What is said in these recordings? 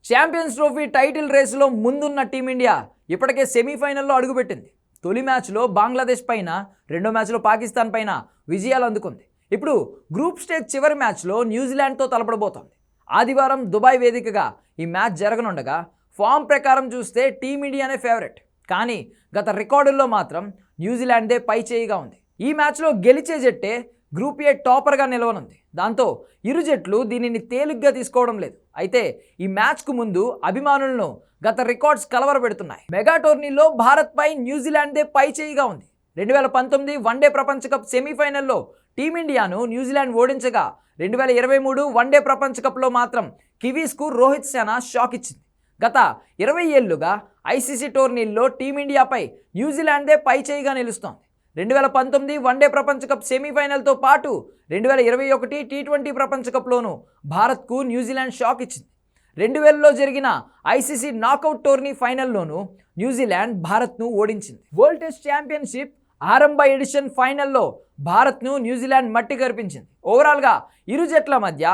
Champions trophy title రేసులో ముందున్న team India ఇప్పటికే సెమీఫైనల్లో అడుగుపెట్టింది. తొలి మ్యాచ్లో బంగ్లాదేశ్ పైన, రెండో మ్యాచ్లో పాకిస్తాన్ పైన విజయాలు అందుకుంది. ఇప్పుడు గ్రూప్ స్టేజ్ చివరి మ్యాచ్లో న్యూజిలాండ్తో తలపడబోతోంది. ఆదివారం దుబాయ్ వేదికగా ఈ మ్యాచ్ జరగనుండగా ఫామ్ ప్రకారం చూస్తే టీమిండియానే ఫేవరెట్. కానీ గత రికార్డుల్లో మాత్రం న్యూజిలాండ్దే పై చేయిగా ఉంది. ఈ మ్యాచ్లో గెలిచే జట్టే గ్రూప్ ఏ టాపర్గా నిలవనుంది. దాంతో ఇరు జట్లు దీనిని తేలిగ్గా తీసుకోవడం లేదు. అయితే ఈ మ్యాచ్కు ముందు అభిమానులను గత రికార్డ్స్ కలవరపెడుతున్నాయి. మెగా టోర్నీలో భారత్పై న్యూజిలాండ్దే పై చేయిగా ఉంది. 2019 వన్డే ప్రపంచ కప్ సెమీఫైనల్లో టీమిండియాను న్యూజిలాండ్ ఓడించగా 2023 వన్డే ప్రపంచ కప్లో మాత్రం కివీస్కు రోహిత్ శర్మ షాక్ ఇచ్చింది. గత 20 ఏళ్లుగా ఐసీసీ టోర్నీల్లో టీమిండియాపై న్యూజిలాండ్దే పై చేయిగా నిలుస్తోంది. 2019 వన్డే ప్రపంచ కప్ సెమీఫైనల్తో పాటు 2021 టీ20 ప్రపంచ కప్లోనూ భారత్కు న్యూజిలాండ్ షాక్ ఇచ్చింది. 2000లో జరిగిన ఐసీసీ నాకౌట్ టోర్నీ ఫైనల్లోనూ న్యూజిలాండ్ భారత్ను ఓడించింది. వరల్డ్ టెస్ట్ ఛాంపియన్షిప్ ఆరంభ ఎడిషన్ ఫైనల్లో భారత్ను న్యూజిలాండ్ మట్టి కరిపించింది. ఓవరాల్గా ఇరు జట్ల మధ్య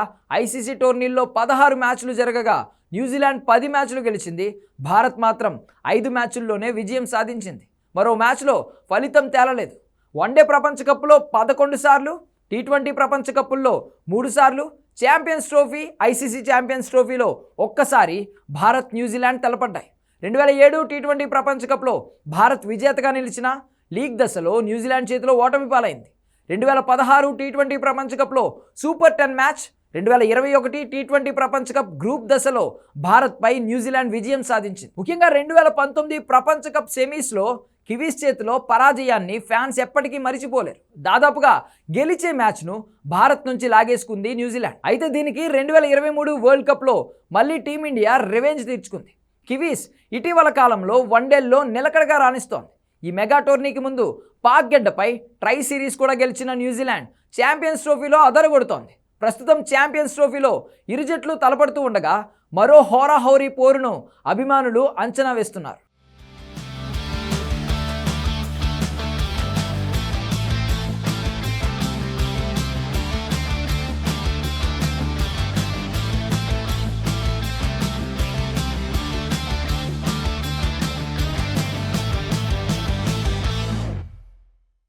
ఐసీసీ టోర్నీల్లో 16 మ్యాచ్లు జరగగా న్యూజిలాండ్ 10 మ్యాచ్లు గెలిచింది. భారత్ మాత్రం 5 మ్యాచ్ల్లోనే విజయం సాధించింది. మరో మ్యాచ్లో ఫలితం తేలలేదు. వన్డే ప్రపంచ కప్లో 11 సార్లు, టీ20 ప్రపంచ కప్పుల్లో 3 సార్లు, ఛాంపియన్స్ ట్రోఫీ, ఐసీసీ ఛాంపియన్స్ ట్రోఫీలో ఒక్కసారి భారత్ న్యూజిలాండ్ తలపడ్డాయి. 2007 టీ20 ప్రపంచ కప్లో భారత్ విజేతగా నిలిచిన లీగ్ దశలో న్యూజిలాండ్ చేతిలో ఓటమి పాలైంది. 2016 టీ20 ప్రపంచ కప్లో సూపర్ 10 మ్యాచ్, 2021 టీ20 ప్రపంచ కప్ గ్రూప్ దశలో భారత్పై న్యూజిలాండ్ విజయం సాధించింది. ముఖ్యంగా 2019 ప్రపంచ కప్ సెమీస్లో కివీస్ చేతిలో పరాజయాన్ని ఫ్యాన్స్ ఎప్పటికీ మరిచిపోలేరు. దాదాపుగా గెలిచే మ్యాచ్ను భారత్ నుంచి లాగేసుకుంది న్యూజిలాండ్. అయితే దీనికి 2023 వరల్డ్ కప్లో మళ్ళీ టీమిండియా రివెంజ్ తీర్చుకుంది. కివీస్ ఇటీవల కాలంలో వన్డేల్లో నిలకడగా రాణిస్తోంది. ఈ మెగా టోర్నీకి ముందు పాక్ గడ్డపై ట్రై సిరీస్ కూడా గెలిచిన న్యూజిలాండ్ ఛాంపియన్స్ ట్రోఫీలో అదరగొడుతోంది. ప్రస్తుతం ఛాంపియన్స్ ట్రోఫీలో ఇరు జట్లు తలపడుతూ ఉండగా మరో హోరాహోరీ పోరును అభిమానులు అంచనా వేస్తున్నారు.